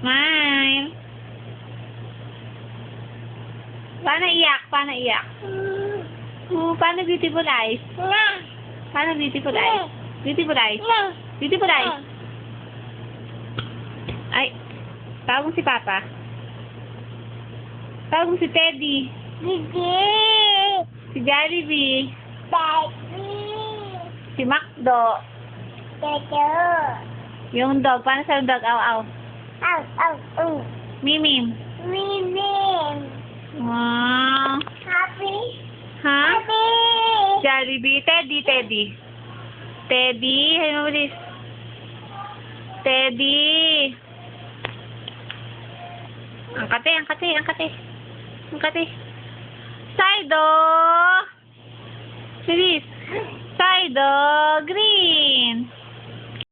Smile. Paano iyak? Paano iyak? Paano beautiful eyes? Paano beautiful eyes? Beautiful eyes? Beautiful eyes? Ay, tawag mo si Papa. Tawag mo si Teddy. Si Jollibee. Si Macdo. Yung dog. Paano sa dog? Aw, aw. Mimim. Wow. Ha? Jollibee. Teddy. Ay, mabilis. Teddy. Angkate. Sido. Bilis. Sido. Green.